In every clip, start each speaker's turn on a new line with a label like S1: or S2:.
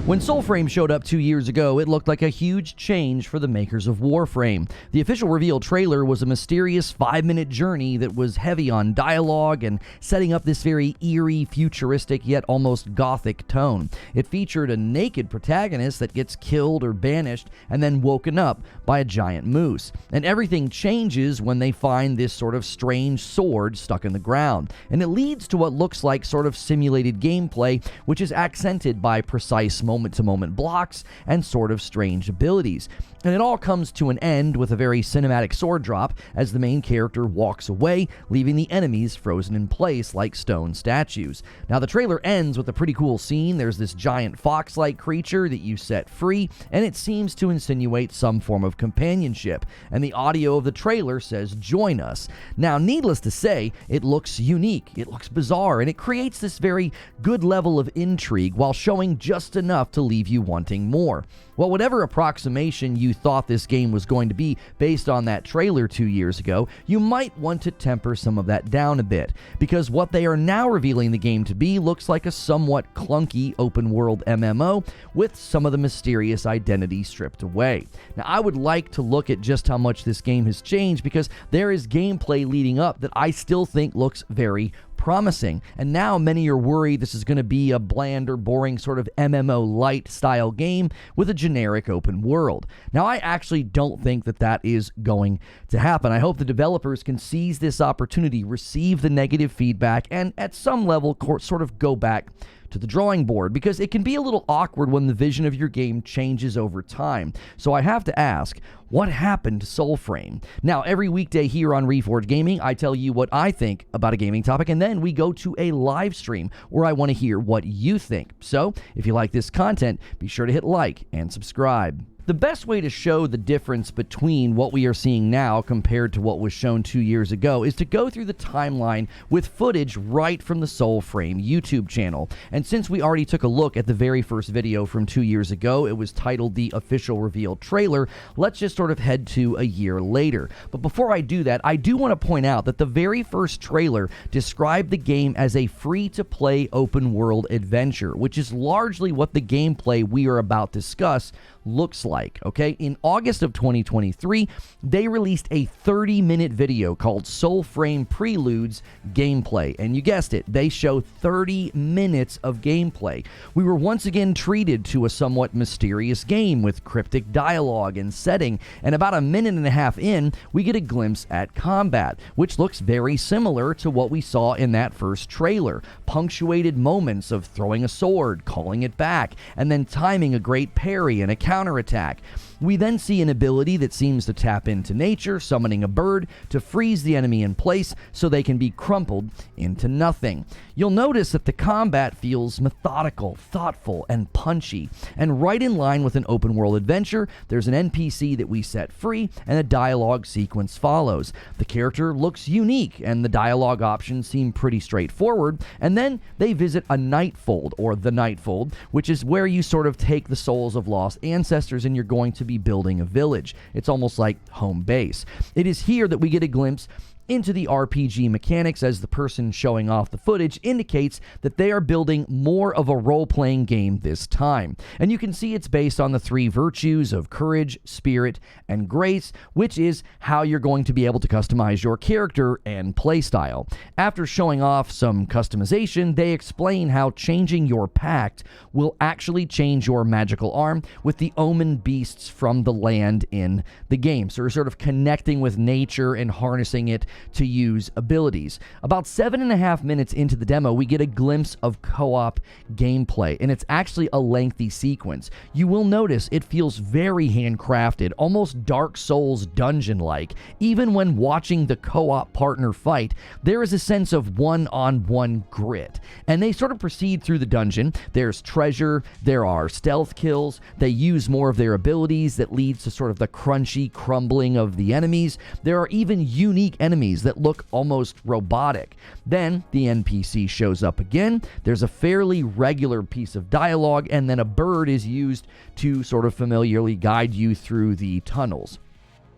S1: When Soulframe showed up 2 years ago, it looked like a huge change for the makers of Warframe. The official reveal trailer was a mysterious 5-minute journey that was heavy on dialogue and setting up this very eerie, futuristic, yet almost gothic tone. It featured a naked protagonist that gets killed or banished and then woken up by a giant moose. And everything changes when they find this sort of strange sword stuck in the ground. And it leads to what looks like sort of simulated gameplay, which is accented by precise moment-to-moment blocks and sort of strange abilities. And it all comes to an end with a very cinematic sword drop as the main character walks away, leaving the enemies frozen in place like stone statues. Now, the trailer ends with a pretty cool scene. There's this giant fox-like creature that you set free, and it seems to insinuate some form of companionship. And the audio of the trailer says, "Join us." Now, needless to say, it looks unique, it looks bizarre, and it creates this very good level of intrigue while showing just enough to leave you wanting more. Well, whatever approximation you thought this game was going to be based on that trailer 2 years ago, you might want to temper some of that down a bit, because what they are now revealing the game to be looks like a somewhat clunky open-world MMO with some of the mysterious identity stripped away. Now, I would like to look at just how much this game has changed, because there is gameplay leading up that I still think looks very promising, and now many are worried this is going to be a bland or boring sort of MMO light style game with a generic open world. Now, I actually don't think that that is going to happen. I hope the developers can seize this opportunity, receive the negative feedback, and at some level sort of go back to the drawing board, because it can be a little awkward when the vision of your game changes over time. So I have to ask, what happened to Soulframe? Now, every weekday here on Reforge Gaming, I tell you what I think about a gaming topic, and then we go to a live stream where I want to hear what you think. So, if you like this content, be sure to hit like and subscribe. The best way to show the difference between what we are seeing now compared to what was shown 2 years ago is to go through the timeline with footage right from the Soulframe YouTube channel. And since we already took a look at the very first video from 2 years ago, it was titled The Official Reveal Trailer, let's just sort of head to a year later. But before I do that, I do want to point out that the very first trailer described the game as a free-to-play open-world adventure, which is largely what the gameplay we are about to discuss looks like, okay? In August of 2023, they released a 30-minute video called Soulframe Preludes Gameplay, and you guessed it, they show 30 minutes of gameplay. We were once again treated to a somewhat mysterious game with cryptic dialogue and setting, and about a minute and a half in, we get a glimpse at combat, which looks very similar to what we saw in that first trailer. Punctuated moments of throwing a sword, calling it back, and then timing a great parry and a counterattack. We then see an ability that seems to tap into nature, summoning a bird to freeze the enemy in place so they can be crumpled into nothing. You'll notice that the combat feels methodical, thoughtful, and punchy. And right in line with an open world adventure, there's an NPC that we set free, and a dialogue sequence follows. The character looks unique, and the dialogue options seem pretty straightforward. And then they visit a Nightfold, or the Nightfold, which is where you sort of take the souls of lost ancestors and you're going to be building a village. It's almost like home base. It is here that we get a glimpse into the RPG mechanics, as the person showing off the footage indicates that they are building more of a role-playing game this time. And you can see it's based on the 3 virtues of courage, spirit, and grace, which is how you're going to be able to customize your character and playstyle. After showing off some customization, they explain how changing your pact will actually change your magical arm with the omen beasts from the land in the game. So you're sort of connecting with nature and harnessing it to use abilities. About 7.5 minutes into the demo, we get a glimpse of co-op gameplay, and it's actually a lengthy sequence. You will notice it feels very handcrafted, almost Dark Souls dungeon-like. Even when watching the co-op partner fight, there is a sense of one-on-one grit. And they sort of proceed through the dungeon. There's treasure, there are stealth kills, they use more of their abilities that leads to sort of the crunchy crumbling of the enemies. There are even unique enemies that look almost robotic. Then the NPC shows up again. There's a fairly regular piece of dialogue, and then a bird is used to sort of familiarly guide you through the tunnels.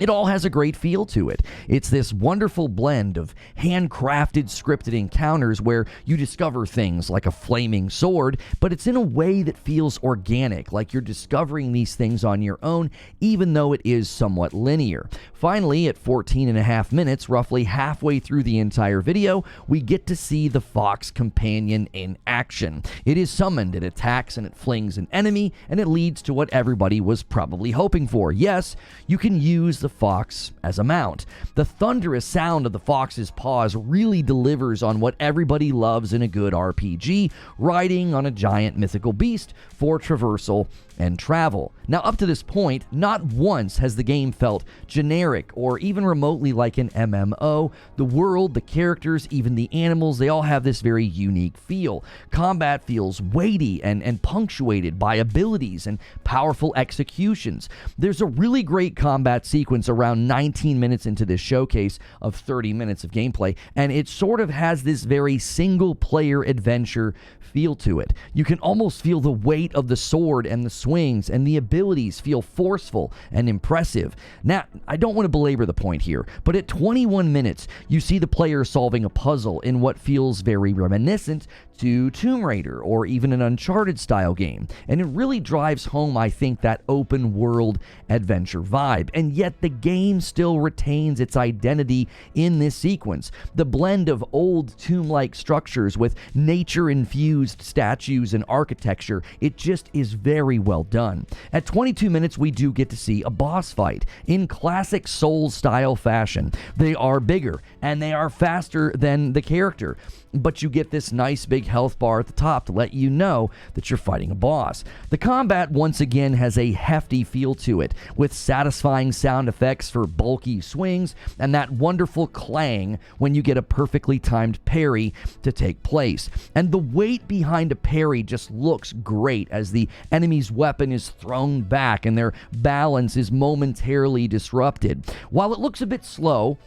S1: It all has a great feel to it. It's this wonderful blend of handcrafted scripted encounters where you discover things like a flaming sword, but it's in a way that feels organic, like you're discovering these things on your own, even though it is somewhat linear. Finally, at 14.5 minutes, roughly halfway through the entire video, we get to see the fox companion in action. It is summoned, it attacks, and it flings an enemy, and it leads to what everybody was probably hoping for. Yes, you can use the fox as a mount. The thunderous sound of the fox's paws really delivers on what everybody loves in a good RPG, riding on a giant mythical beast for traversal and travel. Now, up to this point, not once has the game felt generic or even remotely like an MMO. The world, the characters, even the animals, they all have this very unique feel. Combat feels weighty and punctuated by abilities and powerful executions. There's a really great combat sequence around 19 minutes into this showcase of 30 minutes of gameplay, and it sort of has this very single-player adventure feel to it. You can almost feel the weight of the sword and the swings, and the abilities feel forceful and impressive. Now, I don't want to belabor the point here, but at 21 minutes, you see the player solving a puzzle in what feels very reminiscent to Tomb Raider or even an Uncharted style game, and it really drives home, I think, that open world adventure vibe, and yet the game still retains its identity in this sequence. The blend of old tomb-like structures with nature-infused statues and architecture, it just is very well done. At 22 minutes, we do get to see a boss fight in classic Souls-style fashion. They are bigger, and they are faster than the character, but you get this nice big health bar at the top to let you know that you're fighting a boss. The combat once again has a hefty feel to it, with satisfying sound effects for bulky swings and that wonderful clang when you get a perfectly timed parry to take place. And the weight behind a parry just looks great as the enemy's weapon is thrown back and their balance is momentarily disrupted. While it looks a bit slow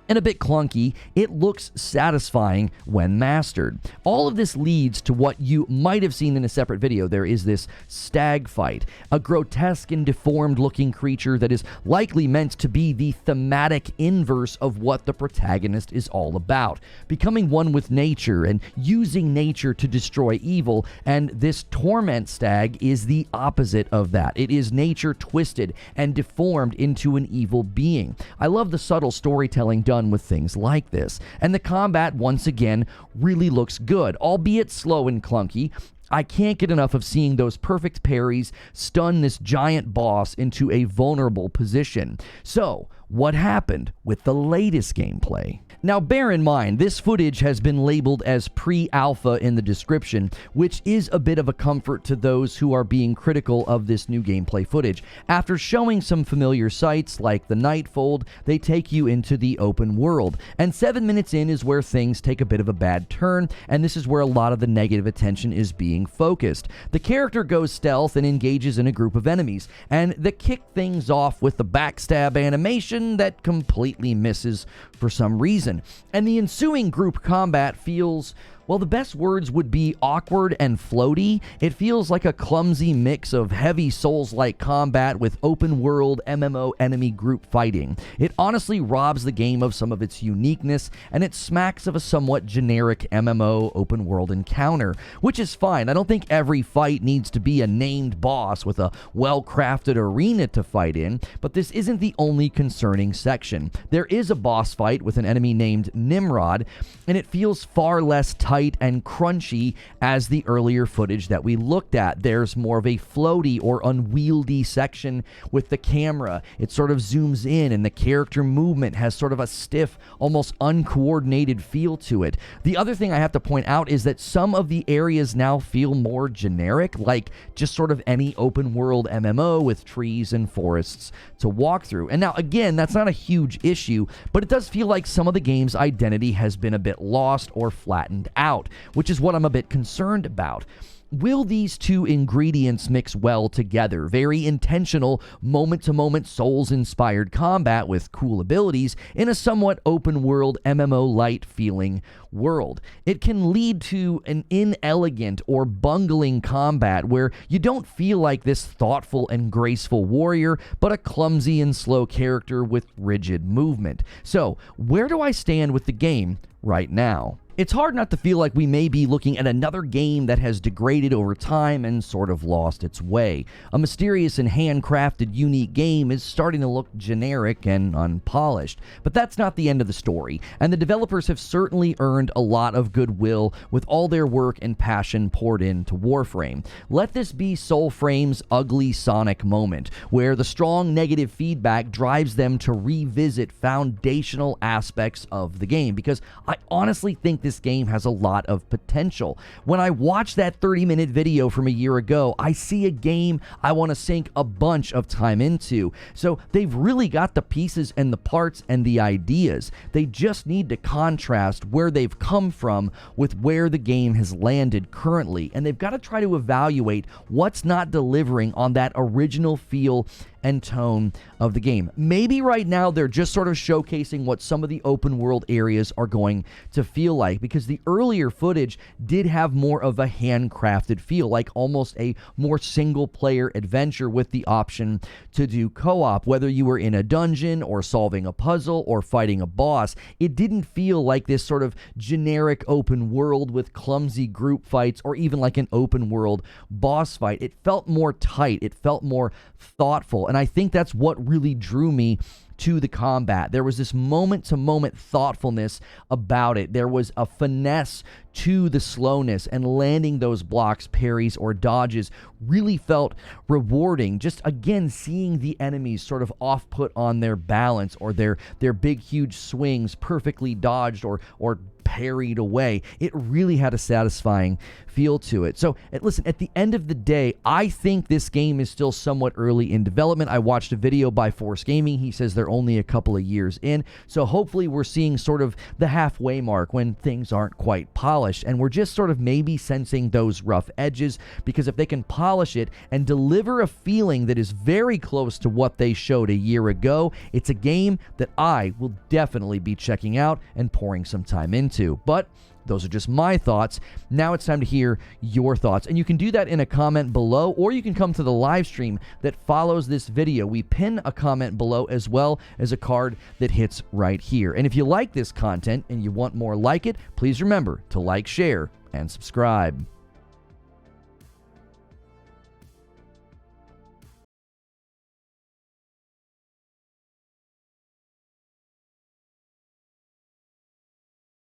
S1: and a bit clunky, it looks satisfying when mastered. All of this leads to what you might have seen in a separate video. There is this stag fight, a grotesque and deformed looking creature that is likely meant to be the thematic inverse of what the protagonist is all about, becoming one with nature and using nature to destroy evil, and this torment stag is the opposite of that. It is nature twisted and deformed into an evil being. I love the subtle storytelling done with things like this, and the combat once again really looks good, albeit slow and clunky. I can't get enough of seeing those perfect parries stun this giant boss into a vulnerable position. So, what happened with the latest gameplay? Now, bear in mind, this footage has been labeled as pre-alpha in the description, which is a bit of a comfort to those who are being critical of this new gameplay footage. After showing some familiar sights like the Nightfold, they take you into the open world, and 7 minutes in is where things take a bit of a bad turn, and this is where a lot of the negative attention is being focused. The character goes stealth and engages in a group of enemies, and they kick things off with the backstab animation that completely misses for some reason. And the ensuing group combat feels, well, the best words would be awkward and floaty. It feels like a clumsy mix of heavy Souls-like combat with open-world MMO enemy group fighting. It honestly robs the game of some of its uniqueness, and it smacks of a somewhat generic MMO open-world encounter, which is fine. I don't think every fight needs to be a named boss with a well-crafted arena to fight in, but this isn't the only concerning section. There is a boss fight with an enemy named Nimrod, and it feels far less tight and crunchy as the earlier footage that we looked at. There's more of a floaty or unwieldy section with the camera. It sort of zooms in, and the character movement has sort of a stiff, almost uncoordinated feel to it. The other thing I have to point out is that some of the areas now feel more generic, like just sort of any open world MMO with trees and forests to walk through. And now, again, that's not a huge issue, but it does feel like some of the game's identity has been a bit lost or flattened out, which is what I'm a bit concerned about. will these two ingredients mix well together? Very intentional, moment-to-moment, Souls-inspired combat with cool abilities in a somewhat open-world, MMO-light feeling world. It can lead to an inelegant or bungling combat where you don't feel like this thoughtful and graceful warrior, but a clumsy and slow character with rigid movement. So, where do I stand with the game right now? It's hard not to feel like we may be looking at another game that has degraded over time and sort of lost its way. A mysterious and handcrafted, unique game is starting to look generic and unpolished. But that's not the end of the story, and the developers have certainly earned a lot of goodwill with all their work and passion poured into Warframe. Let this be Soulframe's ugly Sonic moment, where the strong negative feedback drives them to revisit foundational aspects of the game, because I honestly think this game has a lot of potential. When I watch that 30-minute video from a year ago, I see a game I want to sink a bunch of time into. So they've really got the pieces and the parts and the ideas. They just need to contrast where they've come from with where the game has landed currently, and they've got to try to evaluate what's not delivering on that original feel and tone of the game. Maybe right now they're just sort of showcasing what some of the open world areas are going to feel like, because the earlier footage did have more of a handcrafted feel, like almost a more single player adventure with the option to do co-op, whether you were in a dungeon or solving a puzzle or fighting a boss. It didn't feel like this sort of generic open world with clumsy group fights or even like an open world boss fight. It felt more tight, it felt more thoughtful, and I think that's what really drew me to the combat. There was this moment-to-moment thoughtfulness about it. There was a finesse to the slowness, and landing those blocks, parries, or dodges really felt rewarding. Just, again, seeing the enemies sort of off-put on their balance, or their big, huge swings perfectly dodged or parried away. It really had a satisfying feel to it. So, listen, at the end of the day, I think this game is still somewhat early in development. I watched a video by Reforge Gaming. He says they're only a couple of years in. So hopefully we're seeing sort of the halfway mark when things aren't quite polished, and we're just sort of maybe sensing those rough edges, because if they can polish it and deliver a feeling that is very close to what they showed a year ago, it's a game that I will definitely be checking out and pouring some time into. But those are just my thoughts. Now it's time to hear your thoughts, and you can do that in a comment below, or you can come to the live stream that follows this video. We pin a comment below as well as a card that hits right here. And if you like this content and you want more like it, please remember to like, share, and subscribe.